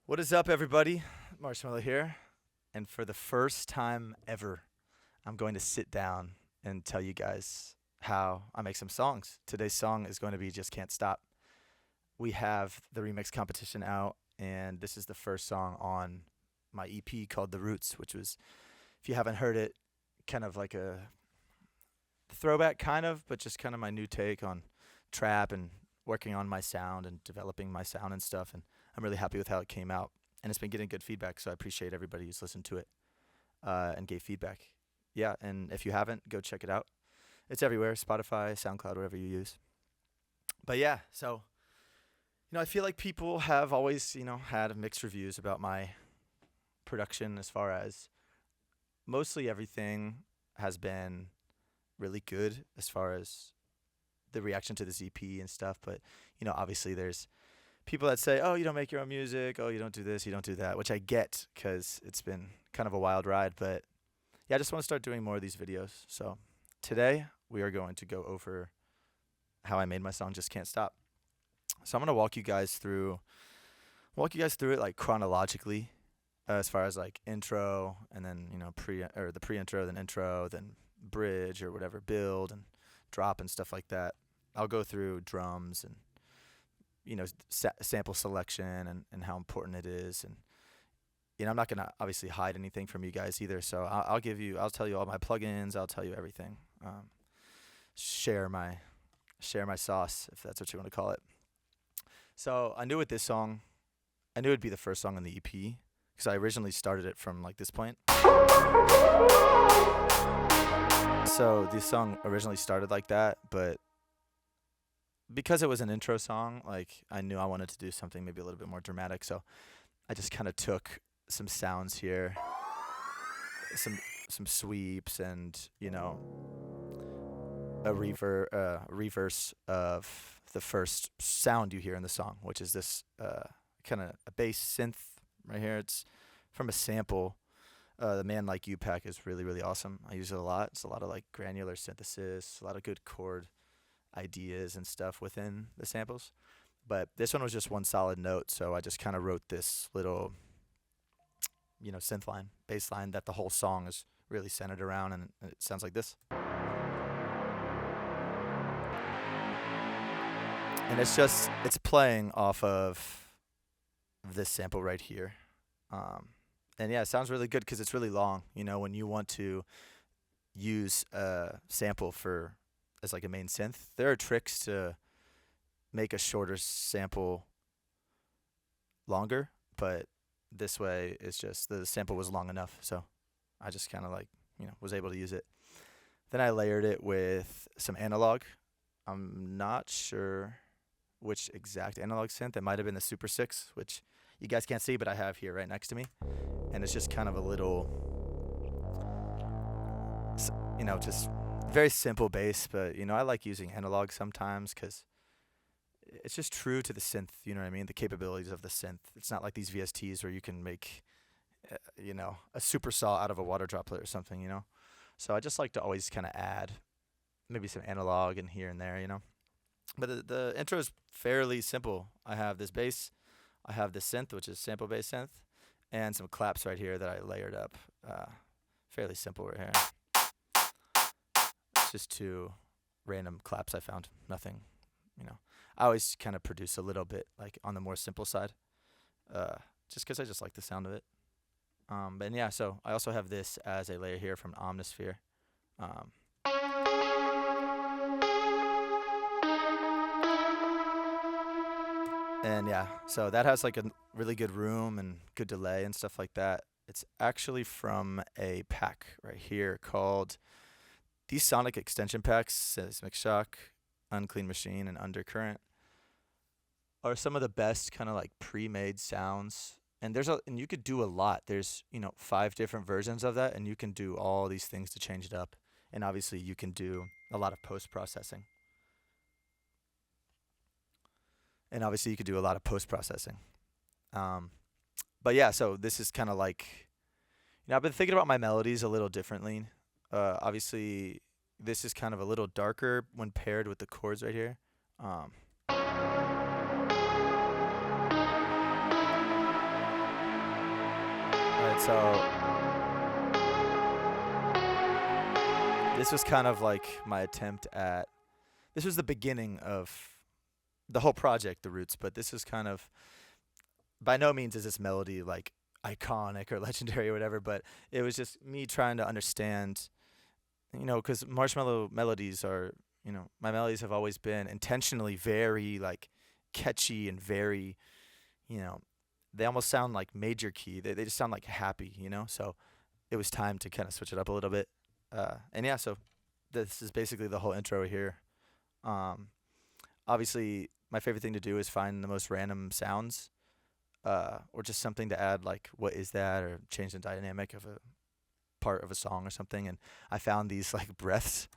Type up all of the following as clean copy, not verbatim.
What is up, everybody? Marshmello here. And for the first time ever, I'm going to sit down and tell you guys how I make some songs. Today's song is going to be Just Can't Stop. We have the remix competition out, and this is the first song on my EP called The Roots, which was, if you haven't heard it, kind of like a throwback, kind of, but just kind of my new take on trap and working on my sound and developing my sound and stuff. And I'm really happy with how it came out. And it's been getting good feedback, so I appreciate everybody who's listened to it and gave feedback. Yeah, and if you haven't, go check it out. It's everywhere, Spotify, SoundCloud, whatever you use. But yeah, so, I feel like people have always, had mixed reviews about my production as far as mostly everything has been really good as far as the reaction to this EP and stuff. But, obviously there's people that say, oh, you don't make your own music, oh, you don't do this, you don't do that, which I get because it's been kind of a wild ride. But yeah, I just want to start doing more of these videos. So today we are going to go over how I made my song Just Can't Stop. So I'm going to walk you guys through it like chronologically, as far as like intro and then, the pre-intro, then intro, then bridge or whatever, build and drop and stuff like that. I'll go through drums and sample selection and how important it is. And, I'm not going to obviously hide anything from you guys either. So I'll tell you all my plugins. I'll tell you everything. Share my sauce, if that's what you want to call it. So I knew with this song, I knew it'd be the first song on the EP because I originally started it from like this point. So this song originally started like that, but because it was an intro song, like I knew I wanted to do something maybe a little bit more dramatic. So I just kind of took some sounds here, some sweeps, and a reverse of the first sound you hear in the song, which is this kind of a bass synth right here. It's from a sample. The Man Like You pack is really, really awesome. I use it a lot. It's a lot of like granular synthesis, a lot of good chord ideas and stuff within the samples. But this one was just one solid note, so I just kind of wrote this little, synth line, bass line that the whole song is really centered around, and it sounds like this. And it's playing off of this sample right here. And yeah, it sounds really good because it's really long. When you want to use a sample as like a main synth, there are tricks to make a shorter sample longer, but this way it's just the sample was long enough, so I just kind of like, was able to use it. Then I layered it with some analog. I'm not sure which exact analog synth. It might have been the Super 6, which you guys can't see, but I have here right next to me. And it's just kind of a little, just very simple bass. But, I like using analog sometimes because it's just true to the synth, you know what I mean? The capabilities of the synth. It's not like these VSTs where you can make, a super saw out of a water droplet or something, So I just like to always kind of add maybe some analog in here and there, But the intro is fairly simple. I have this bass, I have this synth, which is sample bass synth, and some claps right here that I layered up. Fairly simple right here. It's just two random claps I found. Nothing, I always kind of produce a little bit like on the more simple side, just because I just like the sound of it. But yeah, so I also have this as a layer here from Omnisphere. And yeah, so that has like a really good room and good delay and stuff like that. It's actually from a pack right here called these Sonic extension packs, Seismic Shock, Unclean Machine, and Undercurrent, are some of the best kind of like pre-made sounds. And and you could do a lot. There's 5 different versions of that, and you can do all these things to change it up. And obviously you can do a lot of post-processing. But yeah, so this is kind of like, I've been thinking about my melodies a little differently. Obviously, this is kind of a little darker when paired with the chords right here. Alright, so this was kind of like my attempt at. This was the beginning of the whole project, The Roots, but this is kind of. By no means is this melody like iconic or legendary or whatever, but it was just me trying to understand, because Marshmello melodies are, my melodies have always been intentionally very like catchy and very, you know, they almost sound like major key. They just sound like happy. So it was time to kind of switch it up a little bit. And yeah, so this is basically the whole intro here. Obviously, my favorite thing to do is find the most random sounds, or just something to add, like what is that, or change the dynamic of a part of a song or something. And I found these like breaths.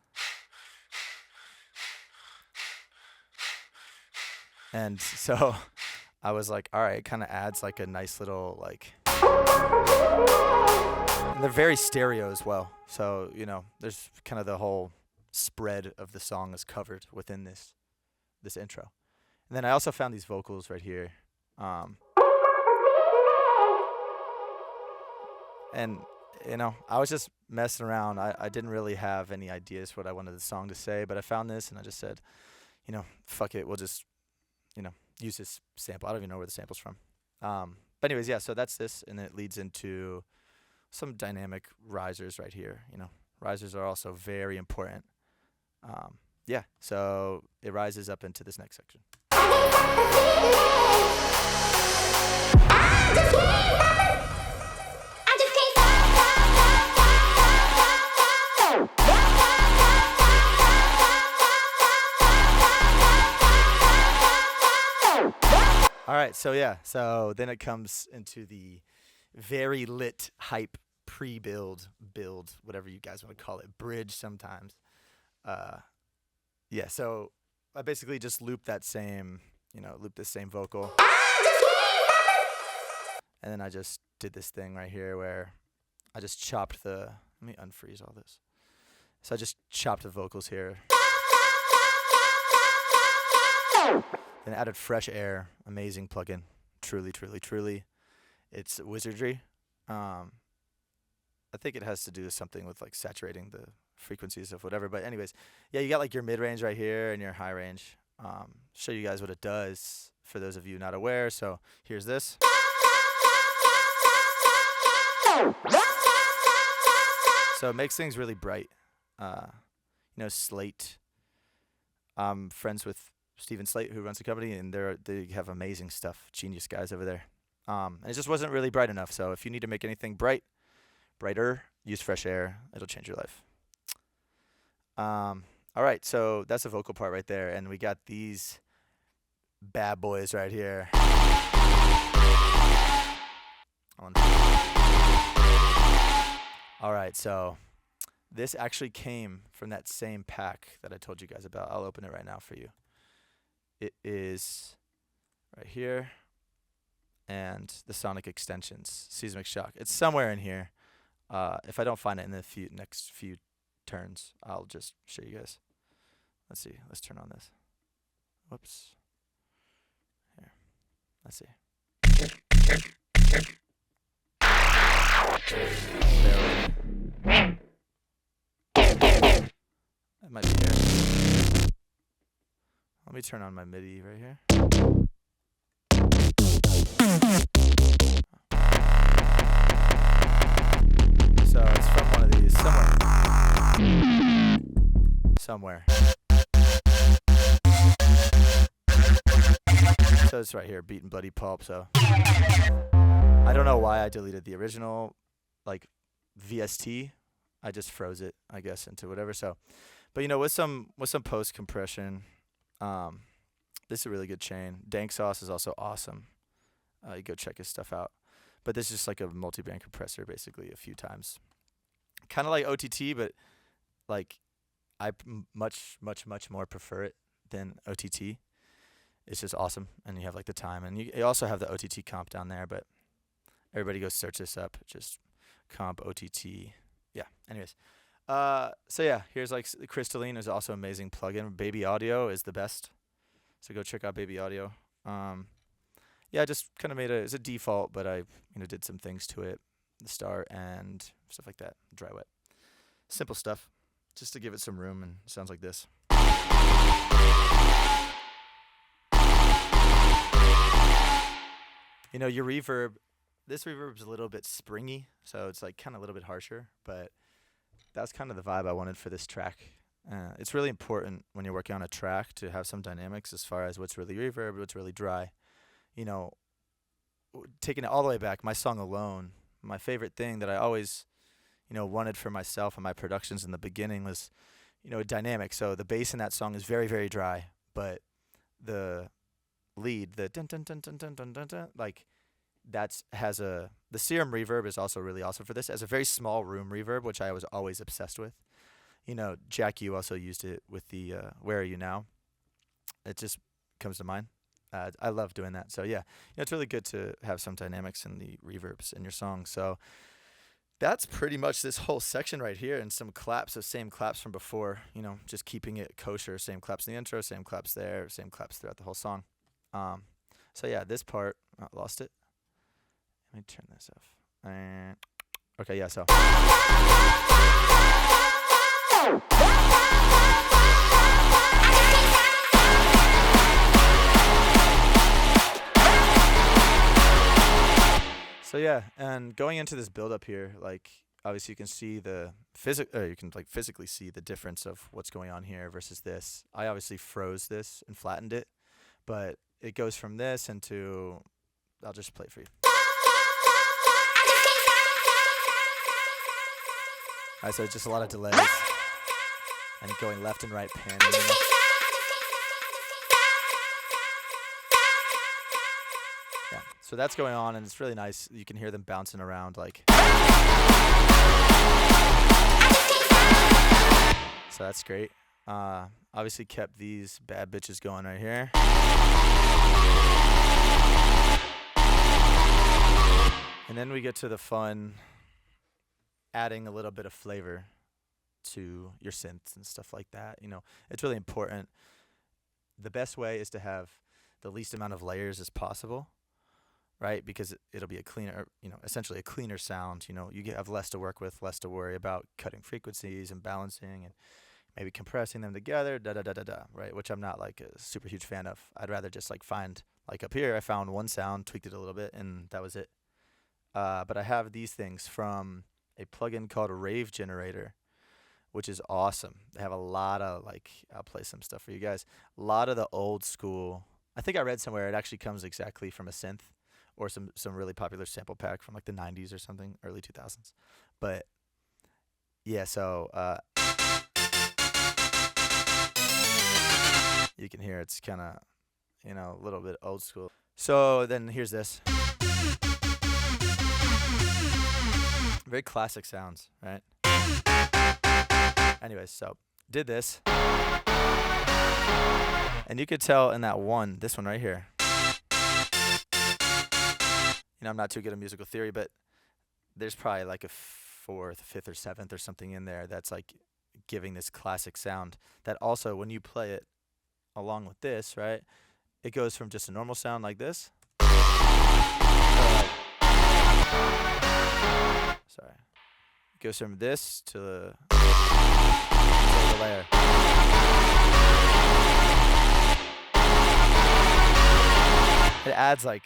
And so I was like, all right, it kind of adds like a nice little like. And they're very stereo as well. So, there's kind of the whole spread of the song is covered within this intro. And then I also found these vocals right here. And, I was just messing around. I didn't really have any ideas what I wanted the song to say, but I found this and I just said, fuck it. We'll just, use this sample. I don't even know where the sample's from. But anyways, yeah, so that's this, and it leads into some dynamic risers right here. Risers are also very important. Yeah, so it rises up into this next section. All right, so yeah, so then it comes into the very lit hype pre-build, whatever you guys want to call it, bridge sometimes. Yeah, so I basically just loop this same vocal. And then I just did this thing right here where I just chopped let me unfreeze all this. So I just chopped the vocals here. Then added Fresh Air, amazing plugin, truly. It's wizardry. I think it has to do with something with like saturating the frequencies of whatever. But anyways, yeah, you got like your mid range right here and your high range. Show you guys what it does for those of you not aware. So here's this. So it makes things really bright. Slate. I'm friends with Steven Slate, who runs the company, and they have amazing stuff. Genius guys over there. And it just wasn't really bright enough. So if you need to make anything brighter, use Fresh Air. It'll change your life. All right, so that's the vocal part right there, and we got these bad boys right here. All right, so this actually came from that same pack that I told you guys about. I'll open it right now for you. It is right here, and the Sonic Extensions, Seismic Shock. It's somewhere in here. If I don't find it in the next few turns, I'll just show you guys. Let's see. Let's turn on this. Whoops. Here. Let's see. That might be here. Let me turn on my MIDI right here. So it's from one of these somewhere. So it's right here, Beaten Bloody Pulp. So I don't know why I deleted the original, like VST. I just froze it, I guess, into whatever. So, but with some post compression, this is a really good chain. Dank Sauce is also awesome. You go check his stuff out. But this is just like a multi-band compressor, basically, a few times. Kind of like OTT, but like I much more prefer it than OTT. It's just awesome, and you have like the time, and you also have the OTT comp down there. But everybody go search this up. Just comp OTT. Yeah. Anyways, so yeah, here's like Crystalline is also an amazing plugin. Baby Audio is the best, so go check out Baby Audio. Yeah, I just kind of made it's a default, but I did some things to it the start, and stuff like that. Dry wet. Simple stuff, just to give it some room, and it sounds like this. You know, your reverb, this reverb's a little bit springy, so it's like kind of a little bit harsher, but that's kind of the vibe I wanted for this track. It's really important when you're working on a track to have some dynamics as far as what's really reverb, what's really dry. You know, taking it all the way back, my song Alone, my favorite thing that I always, wanted for myself and my productions in the beginning was, dynamic. So the bass in that song is very, very dry, but the lead, the dun dun dun dun dun dun dun, dun like the Serum reverb is also really awesome for this as a very small room reverb, which I was always obsessed with. Jack, you also used it with the Where Are You Now? It just comes to mind. I love doing that. So yeah, it's really good to have some dynamics in the reverbs in your song. So that's pretty much this whole section right here, and some claps, the same claps from before, just keeping it kosher. Same claps in the intro, same claps there, same claps throughout the whole song. So yeah, this part, lost it. Let me turn this off. Okay, yeah, so. So yeah, and going into this build up here, like obviously you can see physically see the difference of what's going on here versus this. I obviously froze this and flattened it, but it goes from this into, I'll just play it for you. Alright, so it's just a lot of delays and going left and right panning. Yeah, so that's going on, and it's really nice. You can hear them bouncing around, like. So that's great. Obviously kept these bad bitches going right here. And then we get to the fun, adding a little bit of flavor to your synths and stuff like that. It's really important. The best way is to have the least amount of layers as possible, right? Because it'll be a cleaner, essentially a cleaner sound. You have less to work with, less to worry about cutting frequencies and balancing and maybe compressing them together, right? Which I'm not like a super huge fan of. I'd rather just find, up here, I found one sound, tweaked it a little bit, and that was it. But I have these things from a plugin called Rave Generator, which is awesome. They have a lot of I'll play some stuff for you guys. A lot of the old school. I think I read somewhere it actually comes exactly from a synth or some really popular sample pack from the 90s or something, early 2000s. But yeah, so you can hear it's kind of a little bit old school. So then here's this. Very classic sounds, right? Anyways, so did this. And you could tell in that this one right here. I'm not too good at musical theory, but there's probably a fourth, fifth, or seventh or something in there that's giving this classic sound. That also, when you play it along with this, right, it goes from just a normal sound like this. Sorry. It goes from this to the layer. It adds kind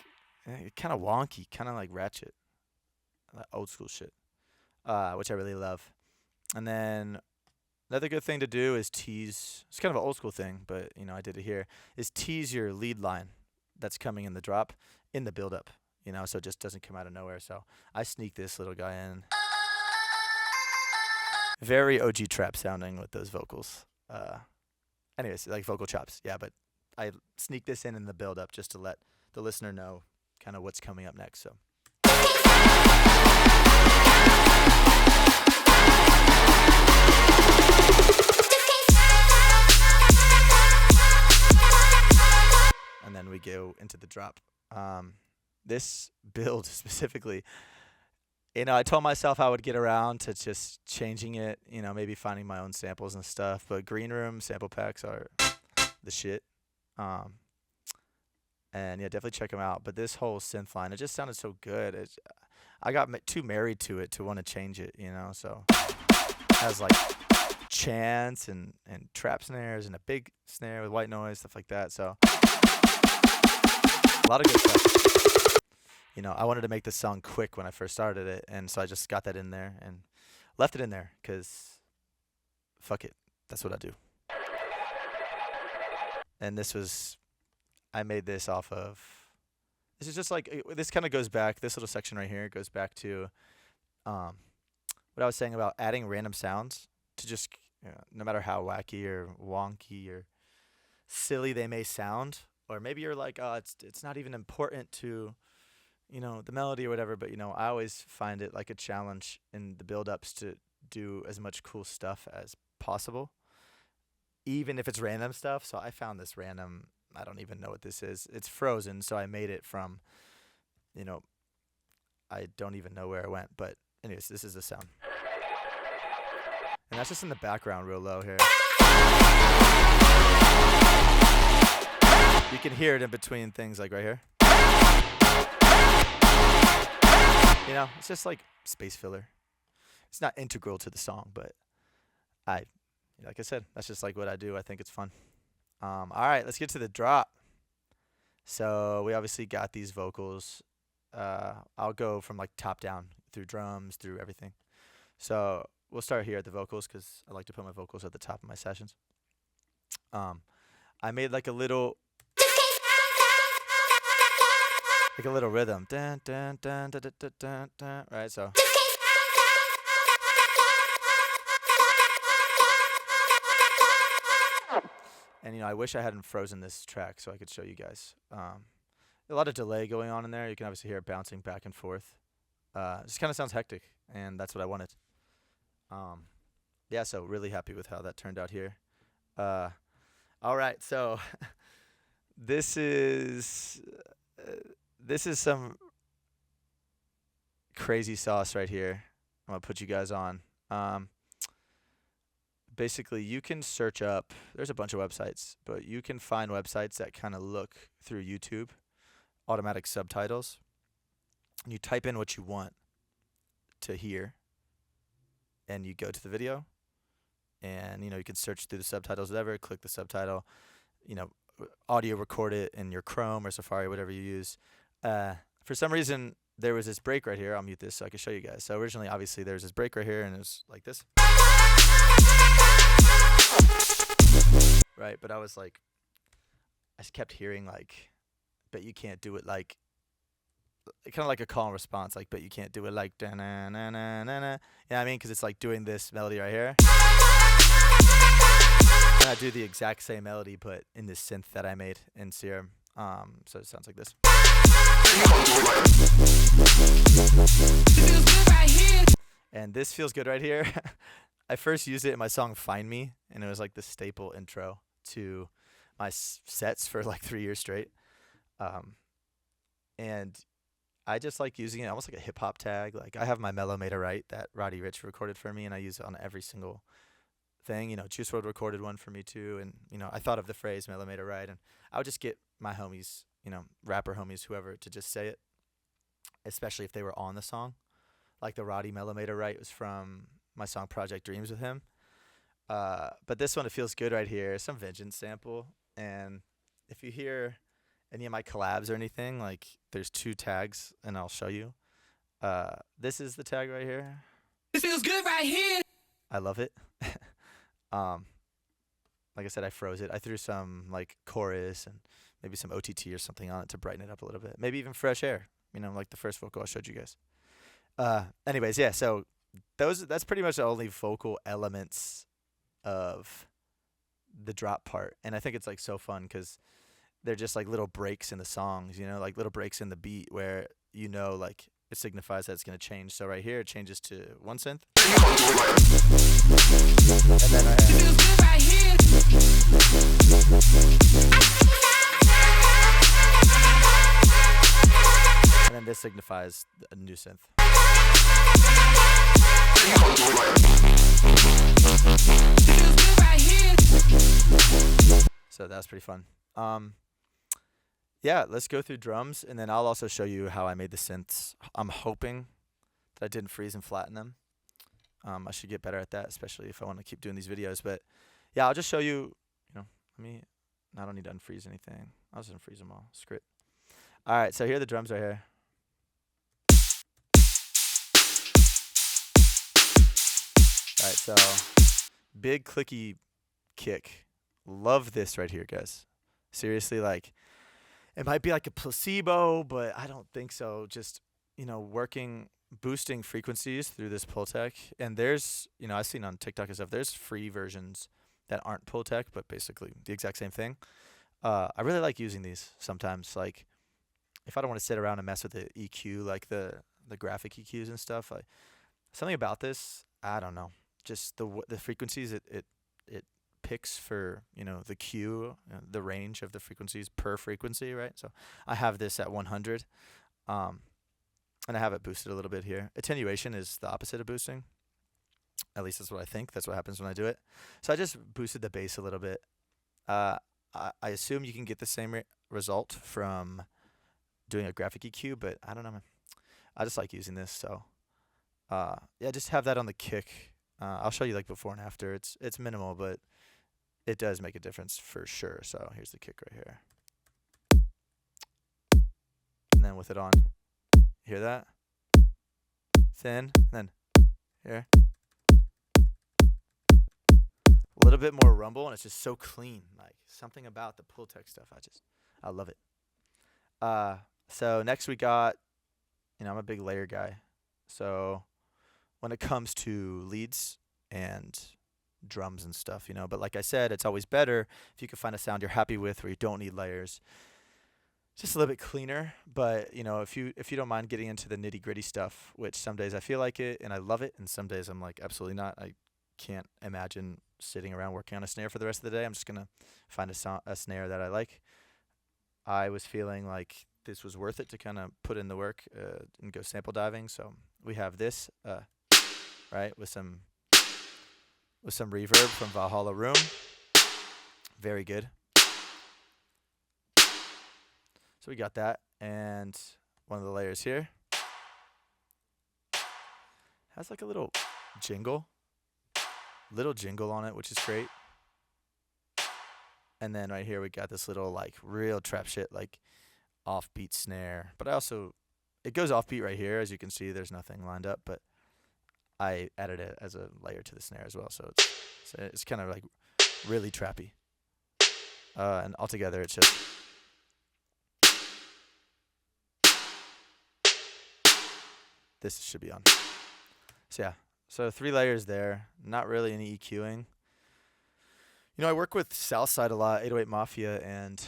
of wonky, kind of like ratchet, that old school shit, which I really love. And then another good thing to do is tease. It's kind of an old school thing, but I did it here. Is tease your lead line that's coming in the drop in the build up. So it just doesn't come out of nowhere. So I sneak this little guy in. Very OG trap sounding with those vocals. Anyways, vocal chops. Yeah, but I sneak this in the build up just to let the listener know kind of what's coming up next. So. And then we go into the drop. This build specifically, I told myself I would get around to just changing it, maybe finding my own samples and stuff. But Green Room sample packs are the shit. And yeah, definitely check them out. But this whole synth line, it just sounded so good. I got too married to it to want to change it, you know. So has like chants and trap snares and a big snare with white noise, stuff like that. So a lot of good stuff. You know, I wanted to make this song quick when I first started it, and so I just got that in there and left it in there because fuck it, that's what I do. And I made this off of. This is just like this kind of goes back. This little section right here goes back to what I was saying about adding random sounds to just no matter how wacky or wonky or silly they may sound, or maybe you're like, oh, it's not even important to, the melody or whatever. But I always find it like a challenge in the build-ups to do as much cool stuff as possible, even if it's random stuff. So I found this random. I don't even know what this is. It's Frozen, so I made it from, I don't even know where it went. But anyways, this is the sound. And that's just in the background real low here. You can hear it in between things like right here. It's just like space filler. It's not integral to the song, but like I said, that's just like what I do. I think it's fun. All right, let's get to the drop. So we obviously got these vocals. I'll go from like top down through drums, through everything. So we'll start here at the vocals because I like to put my vocals at the top of my sessions. I made like a little rhythm. Dun, dun, dun, dun, dun, dun, dun, dun, right, so. And I wish I hadn't frozen this track so I could show you guys. A lot of delay going on in there. You can obviously hear it bouncing back and forth. It just kind of sounds hectic, and that's what I wanted. Yeah, so really happy with how that turned out here. All right, so this is some crazy sauce right here. I'm gonna put you guys on. Basically, you can search up, there's a bunch of websites, but you can find websites that kind of look through YouTube, automatic subtitles. And you type in what you want to hear, and you go to the video, and, you can search through the subtitles, whatever, click the subtitle, audio record it in your Chrome or Safari, whatever you use. For some reason, there was this break right here. I'll mute this so I can show you guys. So originally, obviously, there's this break right here, and it was like this. Right, but I was like, I just kept hearing like, but you can't do it like, kind of like a call and response, like, but you can't do it like, da na na na na na. You know what I mean? Because it's like doing this melody right here. And I do the exact same melody, but in this synth that I made in Serum. So it sounds like this. And this feels good right here. I first used it in my song Find Me, and it was like the staple intro to my sets for like 3 years straight. And I just like using it almost like a hip hop tag. Like I have my Mellow Made It Right that Roddy Ricch recorded for me, and I use it on every single thing. Juice WRLD recorded one for me too, and I thought of the phrase Mellow Made It Right, and I would just get my homies, rapper homies, whoever, to just say it, especially if they were on the song. Like the Roddy Mellow Made It Right was from my song Project Dreams with him. But this one, it feels good right here. Some Vengeance sample. And if you hear any of my collabs or anything, like there's 2 tags, and I'll show you. This is the tag right here. This feels good right here. I love it. Like I said, I froze it. I threw some like chorus and maybe some OTT or something on it to brighten it up a little bit. Maybe even fresh air, like the first vocal I showed you guys. Anyways, yeah, so that's pretty much the only vocal elements of the drop part. And I think it's like so fun because they're just like little breaks in the songs, like little breaks in the beat where like it signifies that it's going to change. So right here it changes to one synth. And then this signifies a new synth. So that's pretty fun. Yeah, let's go through drums, and then I'll also show you how I made the synths. I'm hoping that I didn't freeze and flatten them. I should get better at that, especially if I want to keep doing these videos. But yeah, I'll just show you. Let me. I don't need to unfreeze anything. I'll just unfreeze them all. Screw it. All right, so here are the drums right here. All right, so big clicky kick. Love this right here, guys. Seriously, like, it might be like a placebo, but I don't think so. Just, boosting frequencies through this Pultec. And there's, I've seen on TikTok and stuff, there's free versions that aren't Pultec, but basically the exact same thing. I really like using these sometimes. Like, if I don't want to sit around and mess with the EQ, like the graphic EQs and stuff, something about this, I don't know. Just the frequencies it picks for, the Q, the range of the frequencies per frequency, right? So I have this at 100, and I have it boosted a little bit here. Attenuation is the opposite of boosting. At least that's what I think. That's what happens when I do it. So I just boosted the bass a little bit. I assume you can get the same result from doing a graphic EQ, but I don't know, man. I just like using this, so yeah, just have that on the kick. I'll show you like before and after. It's minimal, but it does make a difference for sure. So here's the kick right here. And then with it on, hear that? Thin, and then here. A little bit more rumble, and it's just so clean. Like, something about the Pultec stuff, I love it. So next we got, I'm a big layer guy. So when it comes to leads and drums and stuff, but like I said, it's always better if you can find a sound you're happy with where you don't need layers. It's just a little bit cleaner, but if you don't mind getting into the nitty-gritty stuff, which some days I feel like it and I love it, and some days I'm like, absolutely not. I can't imagine sitting around working on a snare for the rest of the day. I'm just gonna find a snare that I like. I was feeling like this was worth it to kind of put in the work and go sample diving, so we have this right, with some reverb from Valhalla Room. Very good. So we got that, and one of the layers here has like a little jingle on it, which is great. And then right here we got this little like real trap shit, like offbeat snare. But it goes offbeat right here, as you can see. There's nothing lined up, but I added it as a layer to the snare as well, so it's kind of like really trappy. And altogether, it's just this should be on. So yeah, so 3 layers there. Not really any EQing. I work with Southside a lot, 808 Mafia, and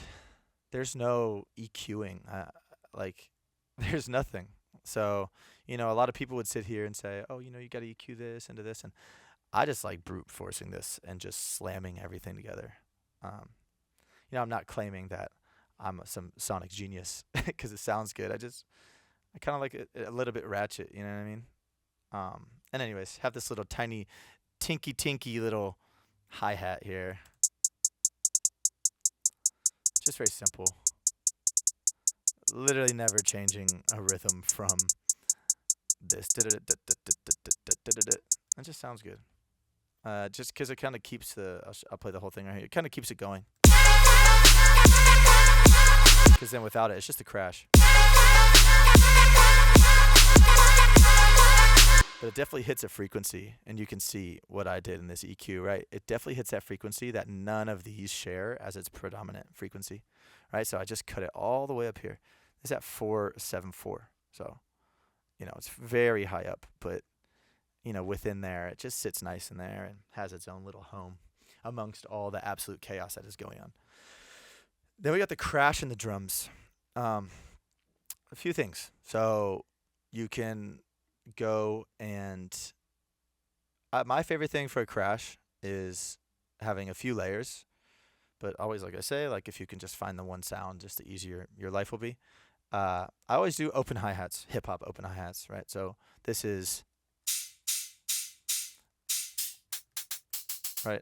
there's no EQing. Like, there's nothing. So, a lot of people would sit here and say, oh, you got to EQ this into this. And I just like brute forcing this and just slamming everything together. I'm not claiming that I'm some sonic genius because it sounds good. I kind of like it a little bit ratchet, you know what I mean? And anyways, have this little tiny, tinky little hi-hat here. Just very simple. Literally never changing a rhythm from this. It just sounds good. Just because it kind of keeps I'll play the whole thing right here. It kind of keeps it going. Because then without it, it's just a crash. But it definitely hits a frequency, and you can see what I did in this EQ, right? It definitely hits that frequency that none of these share as its predominant frequency, right? So I just cut it all the way up here. It's at 474. So, it's very high up, but, within there, it just sits nice in there and has its own little home amongst all the absolute chaos that is going on. Then we got the crash in the drums. A few things. So you can go and my favorite thing for a crash is having a few layers, but always, like I say, like if you can just find the one sound, just the easier your life will be. I always do open hi-hats, hip-hop open hi-hats, right? So this is, right,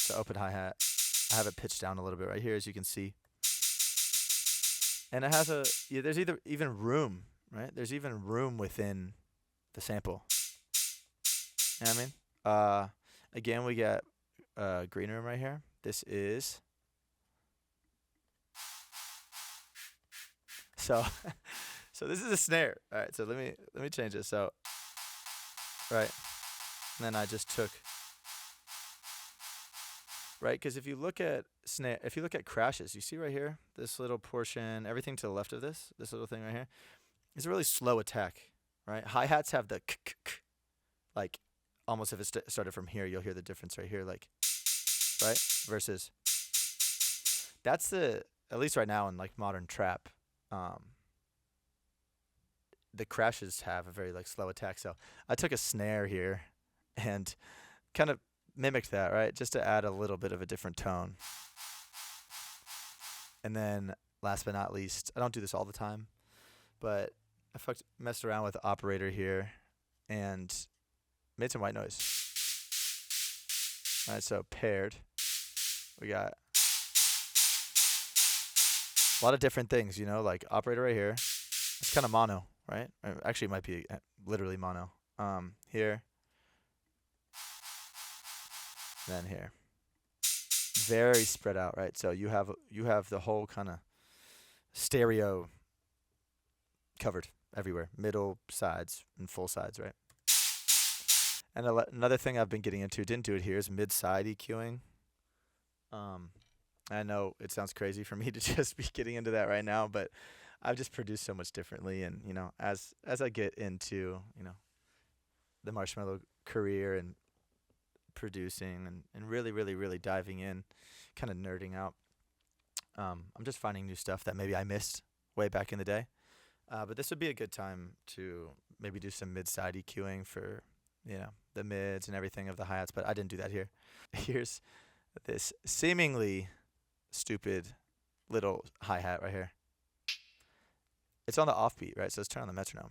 the open hi-hat. I have it pitched down a little bit right here, as you can see. And it has there's even room, right? There's even room within the sample. You know what I mean? Uh, Again, we got green room right here. This is so so this is a snare. All right, so let me change this. So right, and then I just took right because if you look at crashes, you see right here this little portion, everything to the left of this little thing right here is a really slow attack. Right, hi hats have the like almost if it started from here, you'll hear the difference right here, like right versus that's the at least right now in like modern trap. Um, the crashes have a very like slow attack. So I took a snare here and kind of mimicked that, right? Just to add a little bit of a different tone. And then last but not least, I don't do this all the time, but I messed around with the operator here and made some white noise. All right, so paired, we got a lot of different things, like operator right here. It's kind of mono, right? Actually, it might be literally mono. Here, then here. Very spread out, right? So you have the whole kind of stereo covered everywhere, middle, sides, and full sides, right? And another thing I've been getting into, didn't do it here, is mid-side EQing. I know it sounds crazy for me to just be getting into that right now, but I've just produced so much differently, and as I get into the Marshmello career and producing and really really really diving in, kind of nerding out, I'm just finding new stuff that maybe I missed way back in the day. But this would be a good time to maybe do some mid-side EQing for the mids and everything of the hi-hats, but I didn't do that here. Here's this seemingly stupid little hi-hat right here. It's on the offbeat, right? So let's turn on the metronome.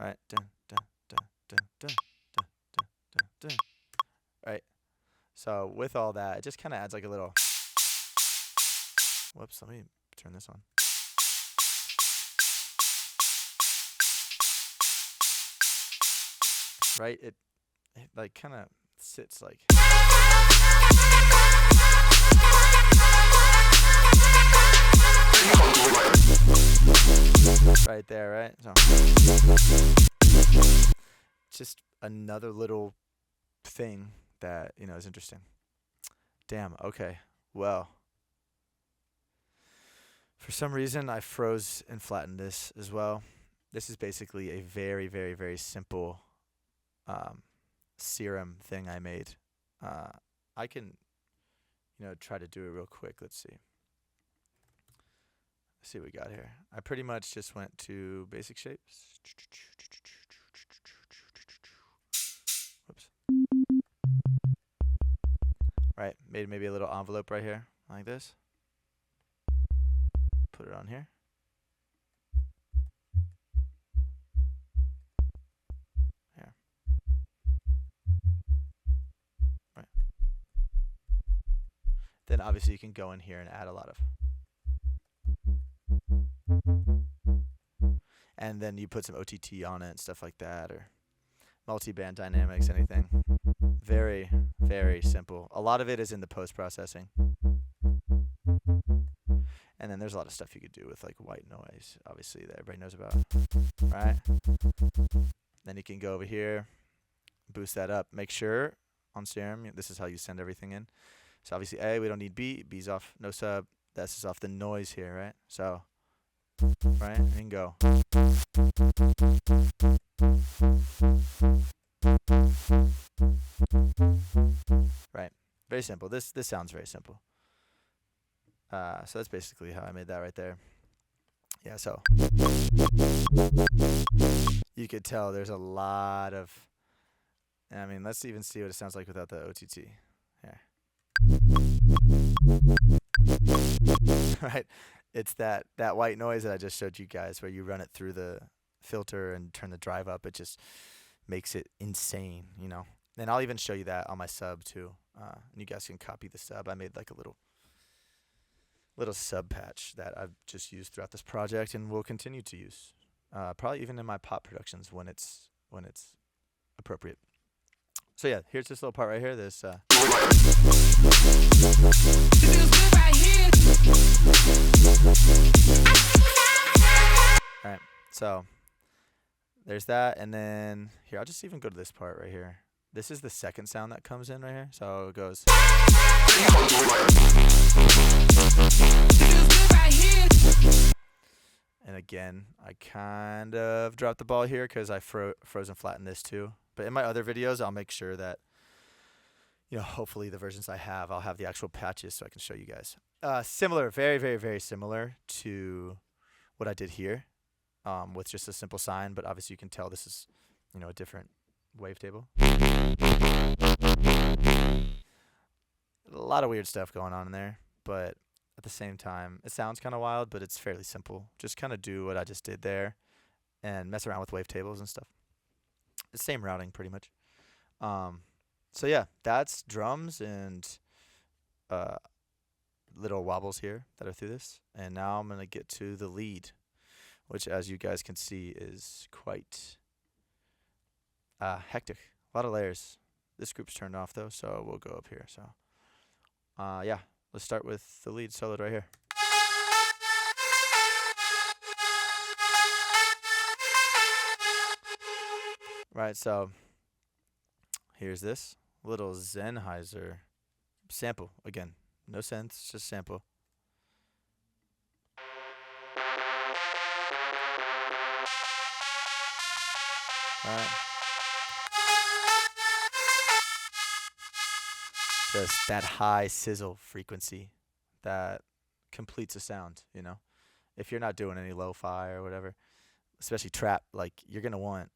Right? Dun, dun, dun, dun, dun, dun, dun, dun, dun. Right? So with all that, it just kind of adds like a little... Whoops, let me turn this on. Right? It like kind of sits like... Right there, right? So just another little thing that, is interesting. Damn, okay. Well, for some reason I froze and flattened this as well. This is basically a very, very, very simple serum thing I made. I can, try to do it real quick. Let's see. Let's see what we got here. I pretty much just went to basic shapes. Whoops. Right, made maybe a little envelope right here, like this. Put it on here. Here. Right. Then obviously you can go in here and add a lot of... And then you put some OTT on it and stuff like that, or multi-band dynamics, anything. Very, very simple. A lot of it is in the post-processing. And then there's a lot of stuff you could do with like white noise, obviously, that everybody knows about, right? Then you can go over here, boost that up. Make sure on Serum, this is how you send everything in. So obviously A, we don't need B. B's off, no sub. That's just off the noise here, right? So, right, and you can go. Right, very simple. This sounds very simple. So that's basically how I made that right there. Yeah, so you could tell there's a lot of... I mean, let's even see what it sounds like without the OTT. Here. Right? It's that white noise that I just showed you guys where you run it through the filter and turn the drive up. It just makes it insane, And I'll even show you that on my sub too. And you guys can copy the sub. I made like a little sub patch that I've just used throughout this project and will continue to use. probably even in my pop productions when it's appropriate. So yeah, here's this little part right here. This all right. So there's that, and then here I'll just even go to this part right here. This is the second sound that comes in right here. So it goes. And again, I kind of dropped the ball here because I frozen flattened this too. But in my other videos, I'll make sure that, hopefully the versions I have, I'll have the actual patches so I can show you guys. Similar, very, very, very similar to what I did here, with just a simple sine. But obviously you can tell this is, a different wavetable. A lot of weird stuff going on in there, but at the same time, it sounds kind of wild, but it's fairly simple. Just kind of do what I just did there and mess around with wavetables and stuff. The same routing pretty much. So yeah, that's drums and little wobbles here that are through this. And now I'm going to get to the lead, which as you guys can see is quite hectic. A lot of layers. This group's turned off though, so we'll go up here. So yeah, let's start with the lead solo right here. Right, so here's this little Sennheiser sample. Again, no synths, just sample. Alright. Just that high sizzle frequency that completes a sound, If you're not doing any lo-fi or whatever, especially trap, like you're going to want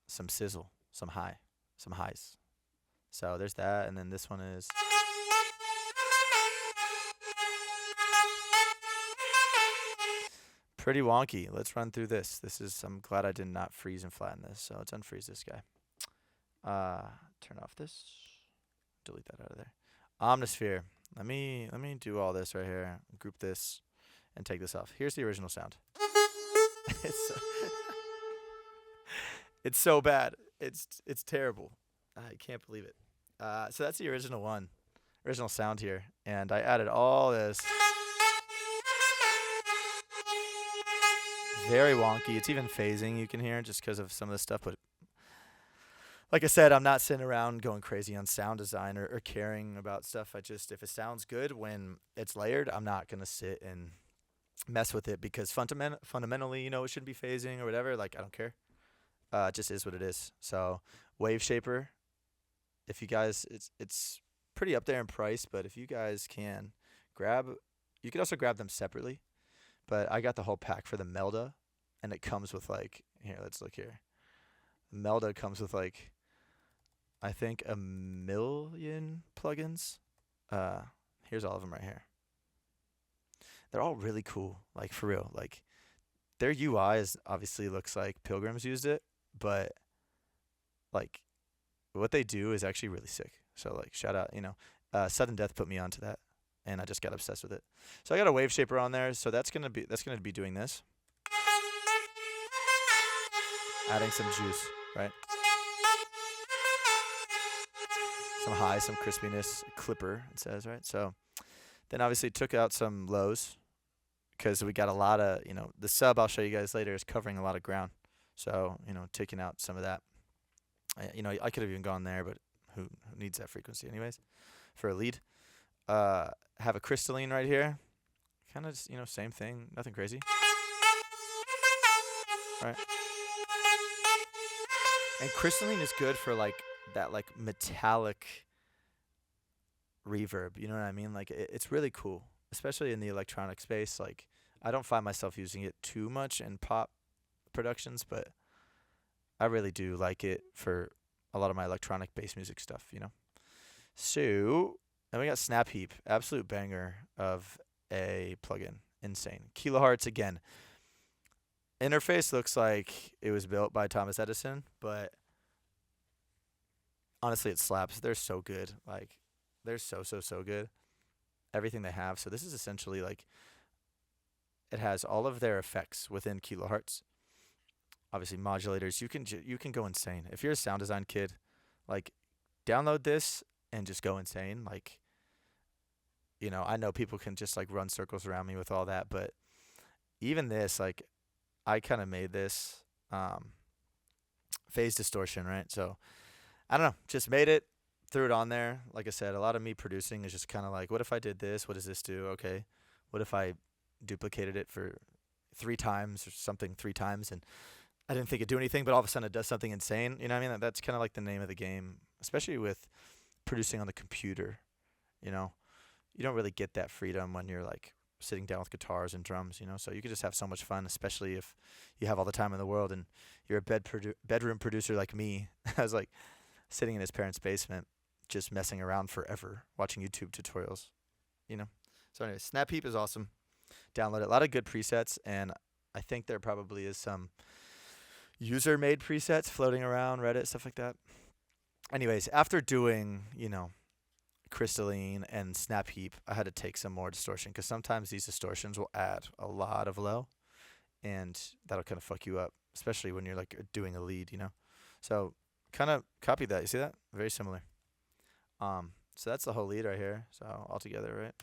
some sizzle, some highs. So there's that, and then this one is pretty wonky. Let's run through this. I'm glad I did not freeze and flatten this, so let's unfreeze this guy. Turn off this. Delete that out of there. Omnisphere. Let me do all this right here. Group this and take this off. Here's the original sound. It's so bad. It's terrible. I can't believe it. So that's the original sound here, and I added all this. Very wonky. It's even phasing, you can hear, just because of some of the stuff. But like I said, I'm not sitting around going crazy on sound design or caring about stuff. If it sounds good when it's layered, I'm not going to sit and mess with it because fundamentally, it shouldn't be phasing or whatever. Like, I don't care. It just is what it is. So Wave Shaper, if you guys, it's pretty up there in price, but if you guys can you can also grab them separately. But I got the whole pack for the Melda, and it comes with here, let's look here. Melda comes with I think 1 million plugins. Here's all of them right here. They're all really cool, for real. Their UI obviously looks like Pilgrims used it, but what they do is actually really sick. So shout out, Sudden Death put me onto that, and I just got obsessed with it. So I got a Wave Shaper on there, so that's gonna be doing this. Adding some juice, right? Some high, some crispiness, clipper, it says, right? So then obviously took out some lows because we got a lot of, the sub I'll show you guys later is covering a lot of ground. So, taking out some of that. I could have even gone there, but who needs that frequency anyways for a lead? Have a crystalline right here. Kind of, same thing, nothing crazy. All right. And crystalline is good for that metallic reverb, you know what I mean? It's really cool, especially in the electronic space. I don't find myself using it too much in pop productions, but I really do like it for a lot of my electronic bass music stuff, So, then we got Snap Heap, absolute banger of a plugin, insane. Kilohertz again. Interface looks like it was built by Thomas Edison, but honestly, it slaps. They're so good. They're so good. Everything they have. So this is essentially it has all of their effects within kilohertz. obviously modulators. You can go insane if you're a sound design kid. Like, download this and just go insane. Like, I know people can just like run circles around me with all that, but even this, like, I kind of made this um, phase distortion, right? So I don't know, just made it, threw it on there. Like I said, a lot of me producing is just kind of like, what if I did this? What does this do? Okay, what if I duplicated it for 3 times or something 3 times, and I didn't think it'd do anything, but all of a sudden it does something insane. You know what I mean? That's kind of like the name of the game, especially with producing on the computer. You know, you don't really get that freedom when you're like sitting down with guitars and drums. So you could just have so much fun, especially if you have all the time in the world and you're a bedroom producer like me. I was like sitting in his parents' basement, just messing around forever, watching YouTube tutorials. You know. So anyway, Snap Heap is awesome. Download it. A lot of good presets, and I think there probably is some user-made presets floating around Reddit, stuff like that. Anyways, after doing, Crystalline and Snap Heap, I had to take some more distortion because sometimes these distortions will add a lot of low, and that'll kind of fuck you up, especially when you're like doing a lead. So kind of copy that. You see that? Very similar. So that's the whole lead right here. So all together, right?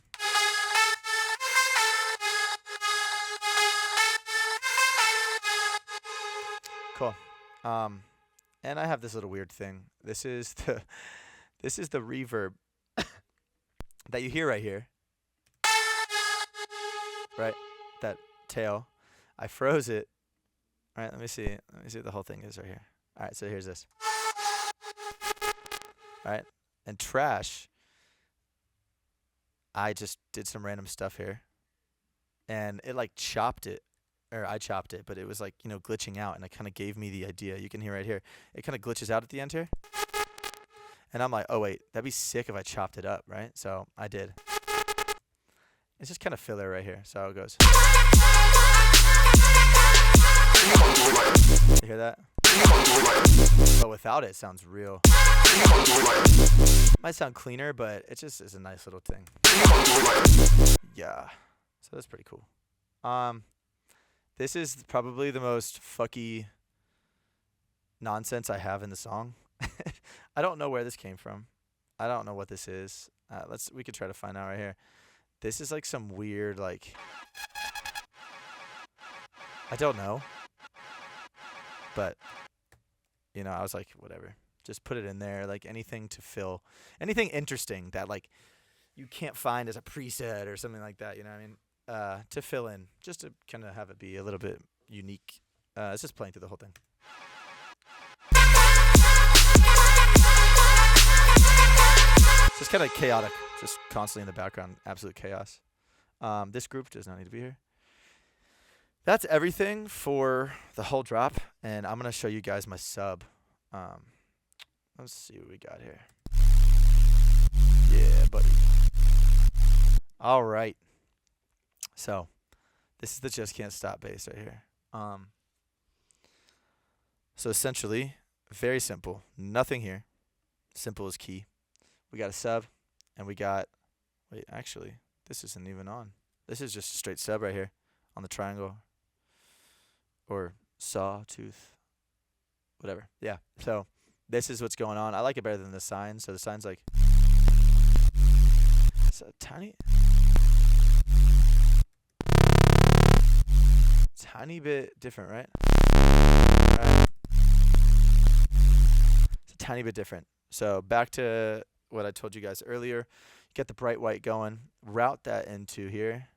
Cool. And I have this little weird thing. This is the reverb that you hear right here. Right? That tail. I froze it. All right, let me see. Let me see what the whole thing is right here. All right, so here's this. All right? And trash, I just did some random stuff here. And it like chopped it. Or I chopped it, but it was like, glitching out, and it kind of gave me the idea. You can hear right here. It kind of glitches out at the end here. And I'm like, oh, wait, that'd be sick if I chopped it up, right? So I did. It's just kind of filler right here. So it goes. You hear that? But without it, it sounds real. Might sound cleaner, but it just is a nice little thing. Yeah. So that's pretty cool. This is probably the most fucky nonsense I have in the song. I don't know where this came from. I don't know what this is. We could try to find out right here. This is like some weird, like, I don't know. But, I was like, whatever. Just put it in there, like anything to fill, anything interesting that like you can't find as a preset or something like that, you know what I mean? To fill in, just to kind of have it be a little bit unique. It's just playing through the whole thing. Just kind of chaotic, just constantly in the background, absolute chaos. This group does not need to be here. That's everything for the whole drop, and I'm going to show you guys my sub. Let's see what we got here. Yeah, buddy. All right. So, this is the Just Can't Stop bass right here. So essentially, very simple. Nothing here. Simple is key. We got a sub, and we got, wait, actually, this isn't even on. This is just a straight sub right here on the triangle or sawtooth, whatever. Yeah, so this is what's going on. I like it better than the sign. So the sign's like, it's a tiny bit different, right? It's a tiny bit different. So back to what I told you guys earlier. Get the bright white going, route that into here,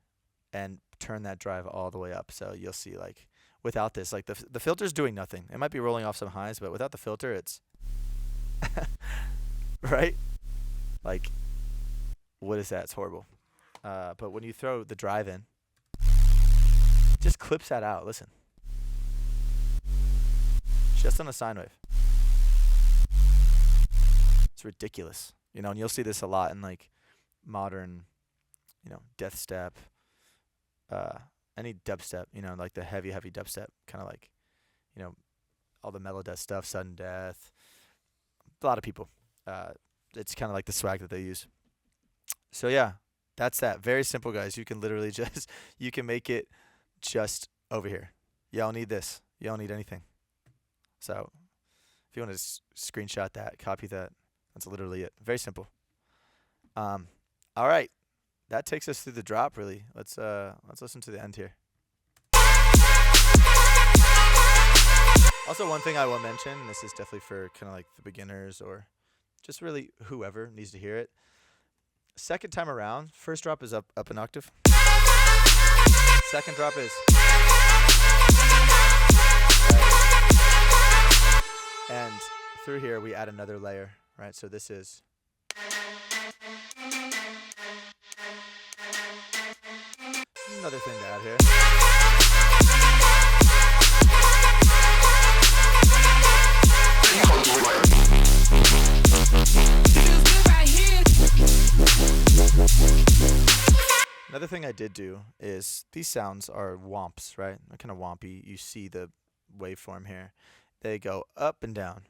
and turn that drive all the way up. So you'll see, like, without this, like, the filter's doing nothing. It might be rolling off some highs, but without the filter, it's right? Like, what is that? It's horrible. But when you throw the drive in, just clips that out. Listen. Just on a sine wave. It's ridiculous. And you'll see this a lot in, like, modern, death step, any dubstep, like the heavy dubstep, kind of like, all the mellow death stuff, sudden death. A lot of people. It's kind of like the swag that they use. So, yeah, that's that. Very simple, guys. You can literally you can make it just over here. You don't need this. You don't need anything. So if you want to screenshot that, copy that, that's literally it. Very simple. All right, that takes us through the drop. Really, let's listen to the end here. Also, one thing I will mention, this is definitely for kind of like the beginners or just really whoever needs to hear it. Second time around, first drop is up an octave. Second drop is right. And through here we add another layer, right? So this is another thing to add here. Another thing I did do is these sounds are womps, right? They're kind of wompy. You see the waveform here. They go up and down.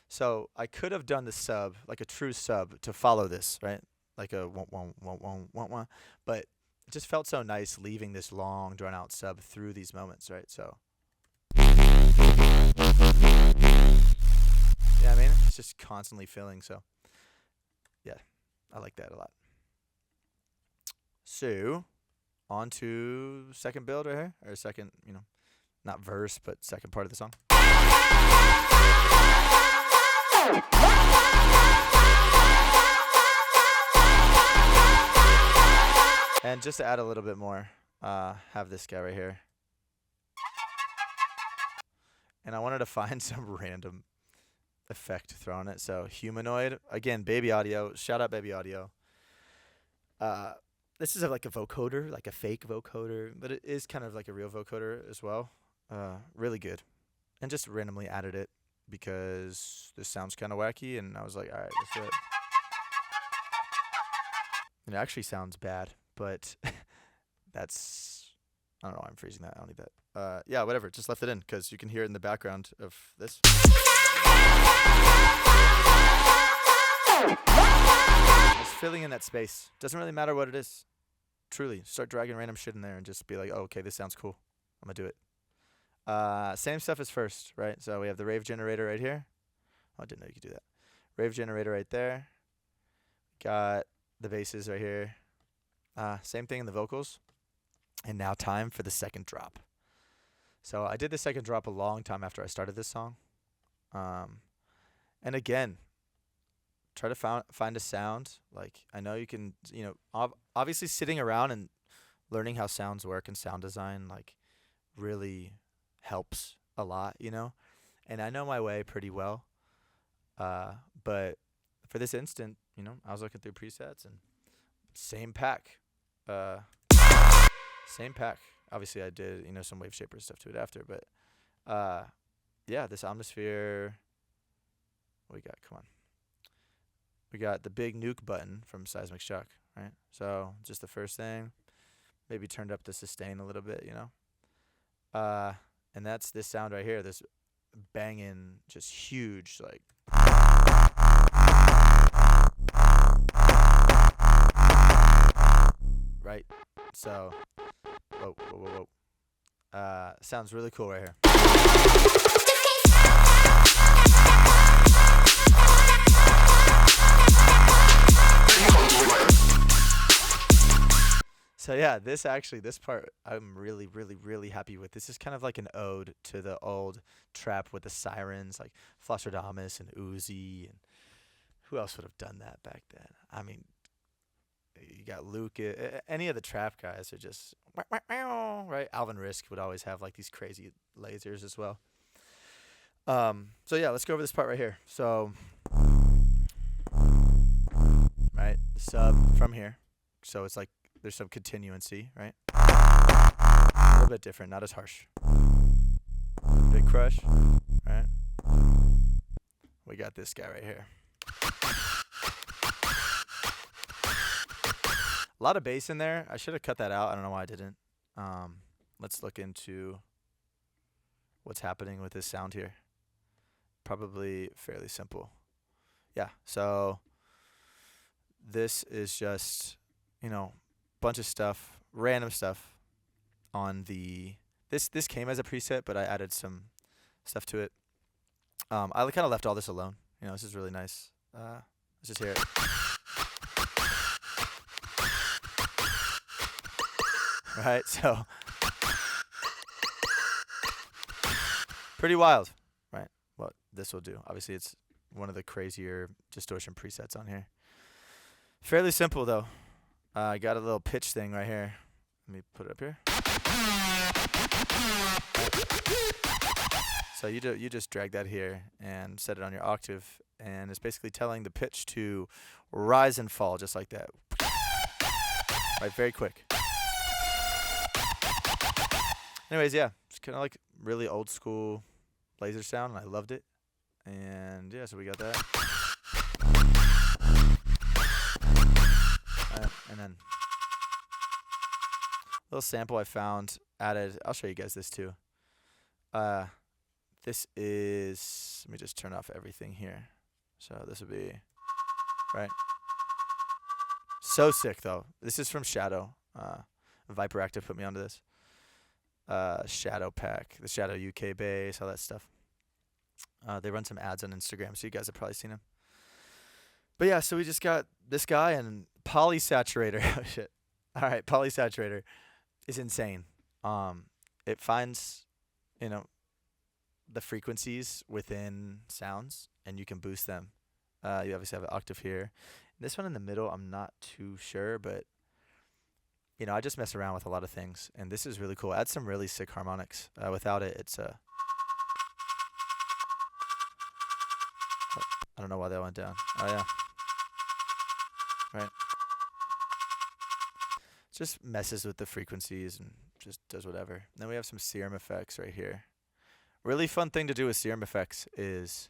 So I could have done the sub, like a true sub, to follow this, right? Like a wah, but it just felt so nice leaving this long, drawn-out sub through these moments, right? So, yeah, I mean, it's just constantly filling. So, yeah, I like that a lot. So, on to second build right here, or second, not verse, but second part of the song. And just to add a little bit more, have this guy right here. And I wanted to find some random effect to throw on it. So humanoid, again, Baby Audio. Shout out Baby Audio. This is like a vocoder, like a fake vocoder, but it is kind of like a real vocoder as well. Really good. And just randomly added it because this sounds kind of wacky, and I was like, all right, let's do it. It actually sounds bad, but that's, I don't know why I'm freezing that. I don't need that. Yeah, whatever. Just left it in because you can hear it in the background of this. Just filling in that space. Doesn't really matter what it is. Truly, start dragging random shit in there and just be like, oh, okay, this sounds cool. I'm going to do it. Same stuff as first, right? So we have the rave generator right here. Oh, I didn't know you could do that. Rave generator right there. Got the basses right here. Same thing in the vocals. And now time for the second drop. So I did the second drop a long time after I started this song. And again, try to find a sound. Like, I know you can, obviously sitting around and learning how sounds work and sound design, like, really helps a lot, And I know my way pretty well. But for this instant, I was looking through presets and same pack. Same pack. Obviously, I did, some wave shaper stuff to it after, but yeah, this Omnisphere. What we got? Come on. We got the big nuke button from Seismic Shock, right? So just the first thing. Maybe turned up the sustain a little bit, And that's this sound right here. This banging, just huge, like. Right? So, whoa. Sounds really cool right here. So yeah, this part I'm really, really, really happy with. This is kind of like an ode to the old trap with the sirens, like Flosstradamus and Uzi, and who else would have done that back then? I mean, you got Luke. Any of the trap guys are just right. Alvin Risk would always have like these crazy lasers as well. So yeah, let's go over this part right here. So, right, sub from here. So it's like there's some continuancy, right? A little bit different, not as harsh. Big crush, right? We got this guy right here. A lot of bass in there. I should have cut that out. I don't know why I didn't. Let's look into what's happening with this sound here. Probably fairly simple. Yeah, so this is just, bunch of stuff, random stuff on the... This came as a preset, but I added some stuff to it. I kind of left all this alone. You know, this is really nice. Let's just hear it. Right, so pretty wild, right? What this will do. Obviously, it's one of the crazier distortion presets on here. Fairly simple though. I got a little pitch thing right here. Let me put it up here. So you just drag that here and set it on your octave, and it's basically telling the pitch to rise and fall just like that. Right, very quick. Anyways, yeah, it's kind of like really old school laser sound, and I loved it. And yeah, so we got that. And then a little sample I found added. I'll show you guys this too. This is, let me just turn off everything here. So this would be, right? So sick though. This is from Shadow. Viper Active put me onto this. Shadow Pack, the Shadow UK bass, all that stuff. They run some ads on Instagram, so you guys have probably seen them. But yeah, so we just got this guy and Polysaturator. Oh shit. All right, Polysaturator is insane. It finds, you know, the frequencies within sounds, and you can boost them. You obviously have an octave here. This one in the middle, I'm not too sure, but you know, I just mess around with a lot of things, and this is really cool. Add some really sick harmonics. Without it, it's I don't know why that went down. Oh yeah. Right. Just messes with the frequencies and just does whatever. Then we have some serum effects right here. Really fun thing to do with serum effects is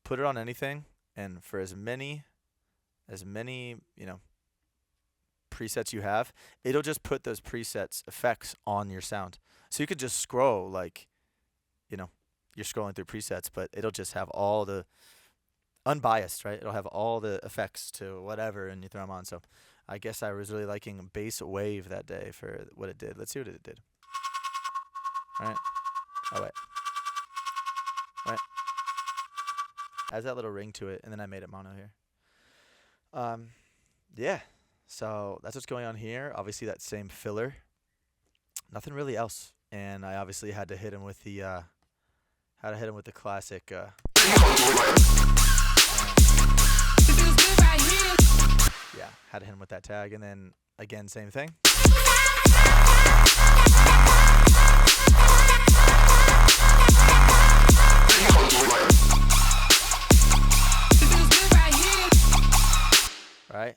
put it on anything, and for as many, you know, presets you have, it'll just put those presets effects on your sound. So you could just scroll like, you know, you're scrolling through presets, but it'll just have all the unbiased, right? It'll have all the effects to whatever, and you throw them on. So I guess I was really liking Bass Wave that day for what it did. Let's see what it did. All right. Oh, wait. Right. Has that little ring to it, and then I made it mono here. Yeah. So that's what's going on here. Obviously, that same filler. Nothing really else. And I obviously had to hit him with the classic. Yeah, had to hit him with that tag, and then again, same thing. Right?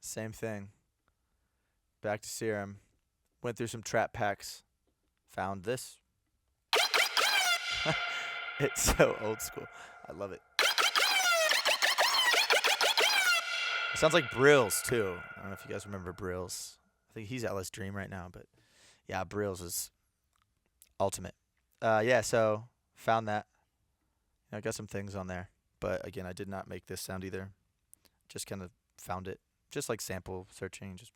Same thing. Back to serum. Went through some trap packs. Found this. It's so old school. I love it. It sounds like Brills, too. I don't know if you guys remember Brills. I think he's LS Dream right now, but yeah, Brills is ultimate. Yeah, so found that. You know, I got some things on there, but again, I did not make this sound either. Just kind of found it. Just like sample searching, just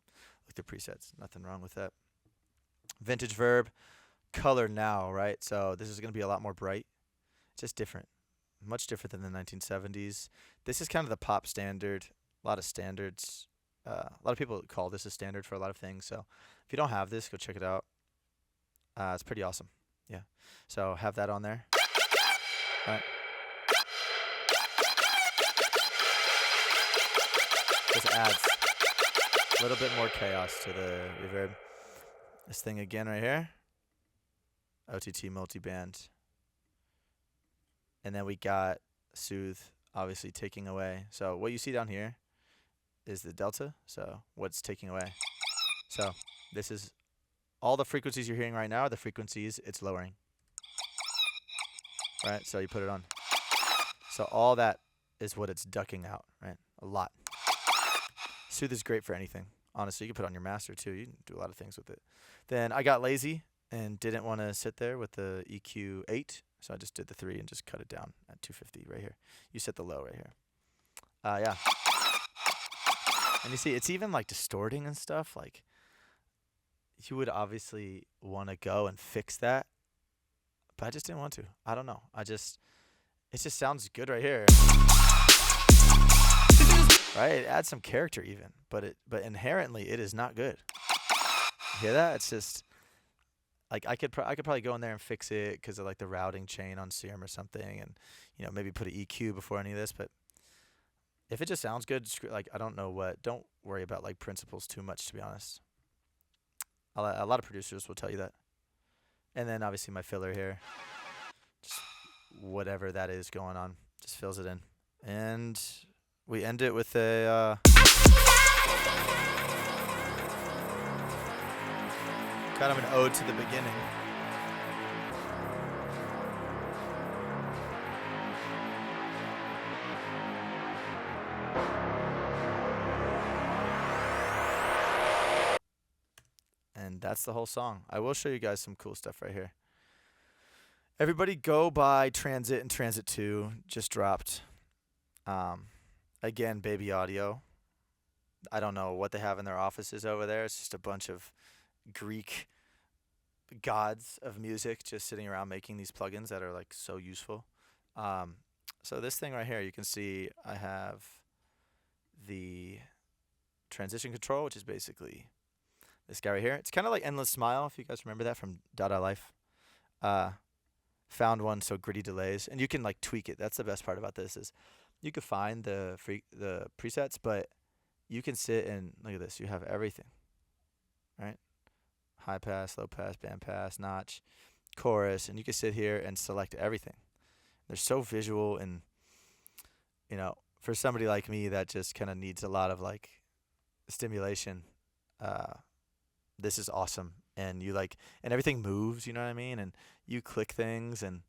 like the presets. Nothing wrong with that. Vintage Verb, color now, right? So this is going to be a lot more bright. It's just different. Much different than the 1970s. This is kind of the pop standard. A lot of standards. A lot of people call this a standard for a lot of things. So if you don't have this, go check it out. It's pretty awesome. Yeah. So have that on there. All right. Just adds a little bit more chaos to the reverb. This thing again right here. OTT multiband. And then we got Soothe, obviously taking away. So what you see down here is the delta. So what's taking away. So this is all the frequencies you're hearing right now are the frequencies it's lowering. Right? So you put it on. So all that is what it's ducking out, right? A lot. Soothe is great for anything. Honestly, you can put it on your master too. You can do a lot of things with it. Then I got lazy and didn't want to sit there with the EQ 8. So I just did the 3 and just cut it down at 250 right here. You set the low right here. Yeah. And you see, it's even like distorting and stuff. Like, you would obviously want to go and fix that. But I just didn't want to. I don't know. I just, It just sounds good right here. Right? It adds some character even, but inherently it is not good. You hear that? It's just like I could probably go in there and fix it because of like the routing chain on Serum or something, and maybe put an EQ before any of this. But if it just sounds good, like I don't know what. Don't worry about like principles too much, to be honest. A lot of producers will tell you that. And then obviously my filler here, just whatever that is going on, just fills it in. And we end it with a kind of an ode to the beginning. And that's the whole song. I will show you guys some cool stuff right here. Everybody go buy Transit and Transit 2. Just dropped. Again, Baby Audio. I don't know what they have in their offices over there. It's just a bunch of Greek gods of music just sitting around making these plugins that are like so useful. So this thing right here, you can see I have the transition control, which is basically this guy right here. It's kind of like Endless Smile, if you guys remember that from Dada Life. Found one, so Gritty Delays, and you can like tweak it. That's the best part about this is you can find the presets, but you can sit and look at this. You have everything, right? High pass, low pass, band pass, notch, chorus, and you can sit here and select everything. They're so visual, and for somebody like me that just kind of needs a lot of like stimulation, this is awesome. And and everything moves, you know what I mean? And you click things, and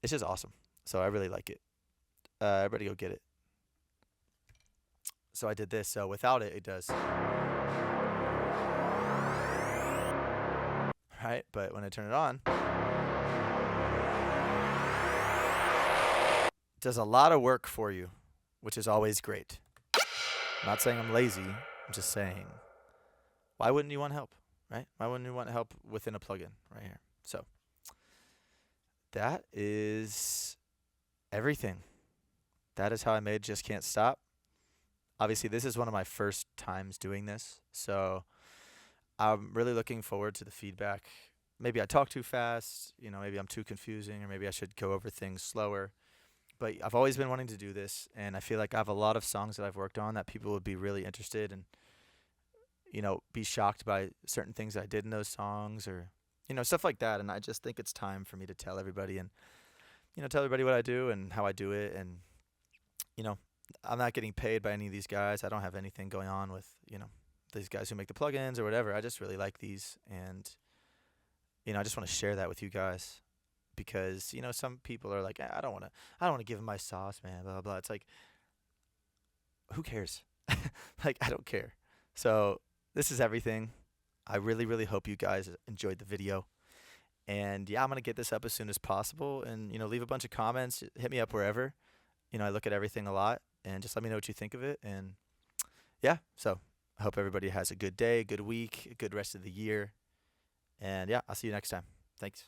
it's just awesome. So I really like it. Everybody go get it. So I did this. So without it, it does. Right? But when I turn it on, it does a lot of work for you, which is always great. I'm not saying I'm lazy. I'm just saying, why wouldn't you want help? Right? Why wouldn't you want help within a plugin right here? So that is everything. That is how I made Just Can't Stop. Obviously, this is one of my first times doing this, so I'm really looking forward to the feedback. Maybe I talk too fast, maybe I'm too confusing, or maybe I should go over things slower. But I've always been wanting to do this, and I feel like I have a lot of songs that I've worked on that people would be really interested in. Be shocked by certain things that I did in those songs, or, stuff like that. And I just think it's time for me to tell everybody and, tell everybody what I do and how I do it. And, I'm not getting paid by any of these guys. I don't have anything going on with, these guys who make the plugins or whatever. I just really like these. And, I just want to share that with you guys because, some people are like, I don't want to give them my sauce, man, blah, blah, blah. It's like, who cares? Like, I don't care. So, this is everything. I really, really hope you guys enjoyed the video. And yeah, I'm going to get this up as soon as possible. And, leave a bunch of comments. Hit me up wherever. I look at everything a lot. And just let me know what you think of it. And yeah, so I hope everybody has a good day, a good week, a good rest of the year. And yeah, I'll see you next time. Thanks.